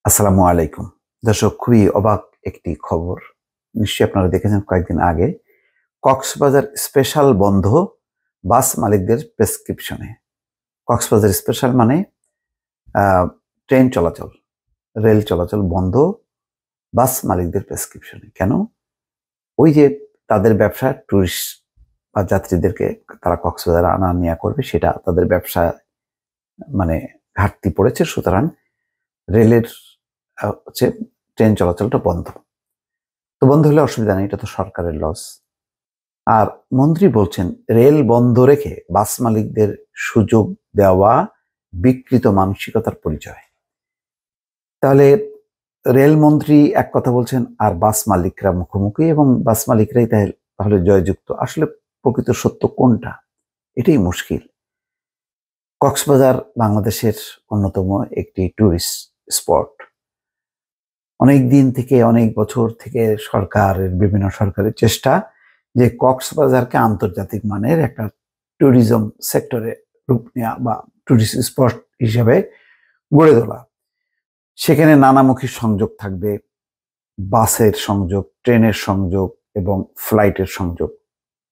আসসালামু আলাইকুম। দর্শক, খুবই অবাক একটি খবর। নিশ্চয়ই আপনারা দেখেছেন কয়েকদিন আগে কক্সবাজার স্পেশাল বন্ধ বাস মালিকদের প্রেসক্রিপশনে। কক্সবাজার স্পেশাল মানে ট্রেন চলাচল, রেল চলাচল বন্ধ বাস মালিকদের প্রেসক্রিপশনে। কেন? ওই যে তাদের ব্যবসা, ট্যুরিস্ট বা যাত্রীদেরকে তারা কক্সবাজার আনা নেওয়া করবে, সেটা তাদের ব্যবসা মানে ঘাটতি পড়েছে, সুতরাং রেলের হচ্ছে ট্রেন চলাচলটা বন্ধ। তো বন্ধ হলে অসুবিধা নেই, এটা তো সরকারের লস। আর মন্ত্রী বলছেন রেল বন্ধ রেখে বাস মালিকদের সুযোগ দেওয়া বিকৃত মানসিকতার পরিচয়। তাহলে রেল মন্ত্রী এক কথা বলছেন আর বাস মালিকরা মুখোমুখি, এবং বাস মালিকরাই তাহলে জয়যুক্ত। আসলে প্রকৃত সত্য কোনটা, এটাই মুশকিল। কক্সবাজার বাংলাদেশের অন্যতম একটি ট্যুরিস্ট স্পট। অনেক দিন থেকে, অনেক বছর থেকে বিভিন্ন সরকারের চেষ্টা যে কক্সবাজারকে আন্তর্জাতিক মানের একটা ট্যুরিজম সেক্টরে রূপ নেওয়া বা ট্যুরিস্ট স্পট হিসেবে গড়ে তোলা। সেখানে নানামুখী সংযোগ থাকবে, বাসের সংযোগ, ট্রেনের সংযোগ এবং ফ্লাইটের সংযোগ।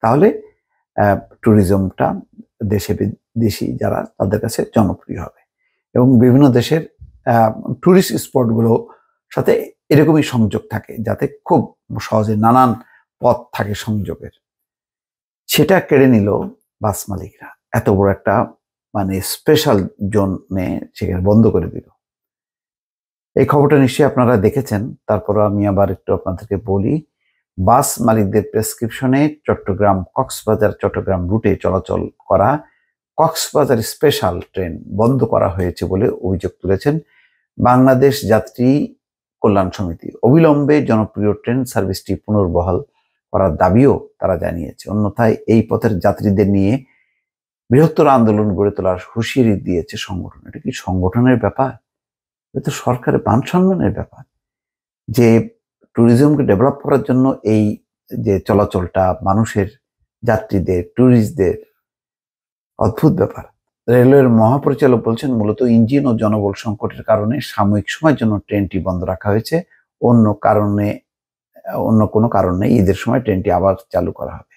তাহলে ট্যুরিজমটা দেশে বিদেশি যারা তাদের কাছে জনপ্রিয় হবে, এবং বিভিন্ন দেশের ট্যুরিস্ট স্পটগুলো সাথে এরকমই সংযোগ থাকে, যাতে খুব সহজে নানান পথ থাকে সংযোগের। সেটা কেড়ে নিল বাস মালিকরা। এত বড় একটা স্পেশাল জোনে সেখানে বন্ধ করে দিল। এই খবরটা নিশ্চয়ই আপনারা দেখেছেন, তারপর আমি আবার একটু আপনাদেরকে বলি। বাস মালিকদের প্রেসক্রিপশনে চট্টগ্রাম রুটে চলাচল করা কক্সবাজার স্পেশাল ট্রেন বন্ধ করা হয়েছে বলে অভিযোগ তুলেছেন বাংলাদেশ যাত্রী কল্যাণ সমিতি। অবিলম্বে জনপ্রিয় ট্রেন সার্ভিসটি পুনর্বহাল করার দাবিও তারা জানিয়েছে। অন্যথায় এই পথের যাত্রীদের নিয়ে বৃহত্তর আন্দোলন গড়ে তোলার হুঁশিয়ারি দিয়েছে সংগঠন। এটা কি সংগঠনের ব্যাপার? এটা তো সরকারের মান সম্মানের ব্যাপার, যে ট্যুরিজমকে ডেভেলপ করার জন্য এই যে চলাচলটা মানুষের, যাত্রীদের, ট্যুরিস্টদের, অদ্ভুত ব্যাপার। রেলওয়ের মহাপরিচালক বলছেন মূলত ইঞ্জিন ও জনবল সংকটের কারণে সাময়িক সময়ের জন্য ট্রেনটি বন্ধ রাখা হয়েছে। অন্য কোনো কারণ নেই। ঈদের সময় ট্রেনটি আবার চালু করা হবে।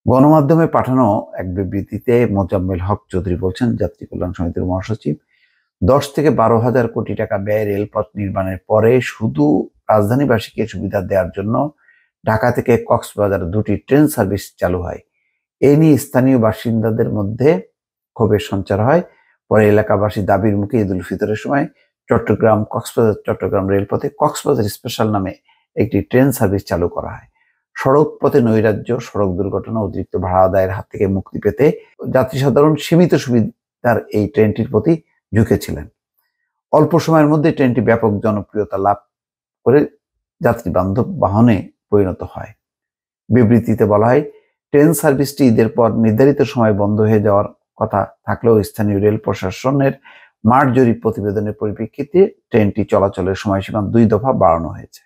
গণমাধ্যমে পাঠানো এক বিবৃতিতে মোজাম্মেল হক চৌধুরী বলছেন, যাত্রী কল্যাণ সমিতির মহাসচিব, 10 থেকে 12,000 কোটি টাকা ব্যয়ে রেলপথ নির্মাণের পরে শুধু রাজধানীবাসীকে সুবিধা দেওয়ার জন্য ঢাকা থেকে কক্সবাজার 2টি ট্রেন সার্ভিস চালু হয়। এ নিয়ে স্থানীয় বাসিন্দাদের মধ্যে ক্ষোভের সঞ্চার হয়। পরে এলাকাবাসী দাবির মুখে ঈদুল ফিতরের সময় চট্টগ্রাম রেলপথে কক্সবাজার স্পেশাল নামে একটি ট্রেন সার্ভিস চালু করা হয়। সড়ক পথে নৈরাজ্য, সড়ক দুর্ঘটনা, অতিরিক্ত ভাড়া আদায়ের হাত থেকে মুক্তি পেতে যাত্রী সাধারণ সীমিত সুবিধার এই ট্রেনটির প্রতি ঝুঁকেছিলেন। অল্প সময়ের মধ্যে ট্রেনটি ব্যাপক জনপ্রিয়তা লাভ করে যাত্রী বান্ধব বাহনে পরিণত হয়। বিবৃতিতে বলা হয়, ট্রেন সার্ভিসটি ঈদের পর নির্ধারিত সময় বন্ধ হয়ে যাওয়ার কথা থাকলেও স্থানীয় রেল প্রশাসনের মাঠ জরিপ প্রতিবেদনের পরিপ্রেক্ষিতে ট্রেনটি চলাচলের সময়সীমা 2 দফা বাড়ানো হয়েছে।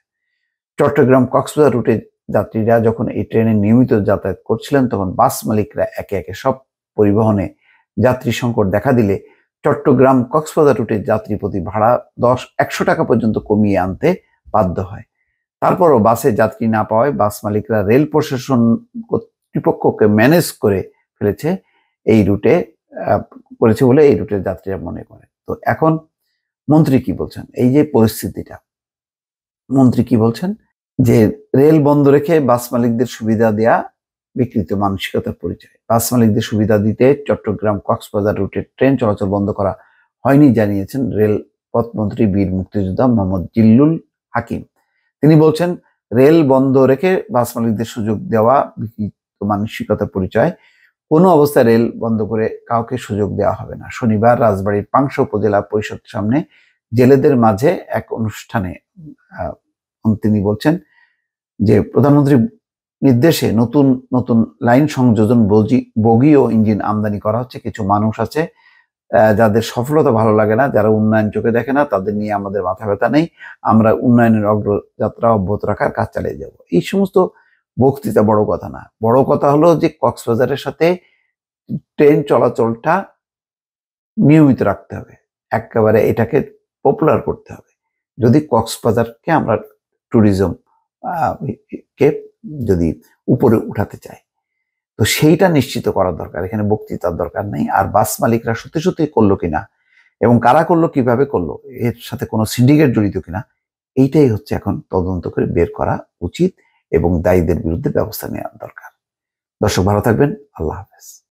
চট্টগ্রাম কক্সবাজার রুটে যাত্রীরা যখন এই ট্রেনে নিয়মিত যাতায়াত করছিলেন, তখন বাস মালিকরা একে একে সব পরিবহনে যাত্রী সংকট দেখা দিলে চট্টগ্রাম কক্সবাজার রুটে যাত্রী প্রতি ভাড়া 100 টাকা পর্যন্ত কমিয়ে আনতে বাধ্য হয়। তারপরও বাসে যাত্রী না পাওয়ায় বাস মালিকরা রেল প্রশাসন কর্তৃপক্ষকে ম্যানেজ করে ফেলেছে এই রুটে করেছে বলে এই রুটের যাত্রীরা মনে করে। তো এখন মন্ত্রী কি বলছেন? এই যে পরিস্থিতিটা, মন্ত্রী কি বলছেন? যে রেল বন্ধ রেখে বাস মালিকদের সুবিধা দেয়া বিকৃত মানসিকতার পরিচয়। বাস মালিকদের সুবিধা দিতে চট্টগ্রাম কক্সবাজার রুটে ট্রেন চলাচল বন্ধ করা হয়নি জানিয়েছেন রেল পথমন্ত্রী বীর মুক্তিযোদ্ধা মোহাম্মদ জিল্লুল হাকিম। তিনি বলছেন, রেল বন্ধ রেখে বাস মালিকদের সুযোগ দেওয়া বিকৃত মানসিকতার পরিচয়। কোনো অবস্থায় রেল বন্ধ করে কাউকে সুযোগ দেওয়া হবে না। শনিবার রাজবাড়ীর পাংশা উপজেলা পরিষদ সামনে জেলেদের মাঝে এক অনুষ্ঠানে তিনি বলছেন যে প্রধানমন্ত্রীর নির্দেশে নতুন নতুন লাইন সংযোজন, বগি ও ইঞ্জিন আমদানি করা হচ্ছে। কিছু মানুষ আছে যাদের সফলতা ভালো লাগে না, যারা উন্নয়ন চোখে দেখে না, তাদের নিয়ে আমাদের মাথা ব্যথা নেই। আমরা উন্নয়নের অগ্রযাত্রা অব্যাহত রাখার কাজ চালিয়ে যাব। এই সমস্ত বক্তৃতা বড় কথা না। বড় কথা হলো যে কক্সবাজারের সাথে ট্রেন চলাচলটা নিয়মিত রাখতে হবে, একেবারে এটাকে পপুলার করতে হবে। যদি কক্সবাজারকে আমরা ট্যুরিজম কে যদি উপরে উঠাতে চাই, তো সেইটা নিশ্চিত করার দরকার। এখানে বক্তৃতার দরকার নেই। আর বাস মালিকরা সত্যি সত্যি করলো কিনা এবং কারা করলো, কিভাবে করলো, এর সাথে কোনো সিন্ডিকেট জড়িত কিনা, এইটাই হচ্ছে এখন তদন্ত করে বের করা উচিত এবং দায়ীদের বিরুদ্ধে ব্যবস্থা নেওয়া দরকার। দর্শক ভালো থাকবেন। আল্লাহ হাফেজ।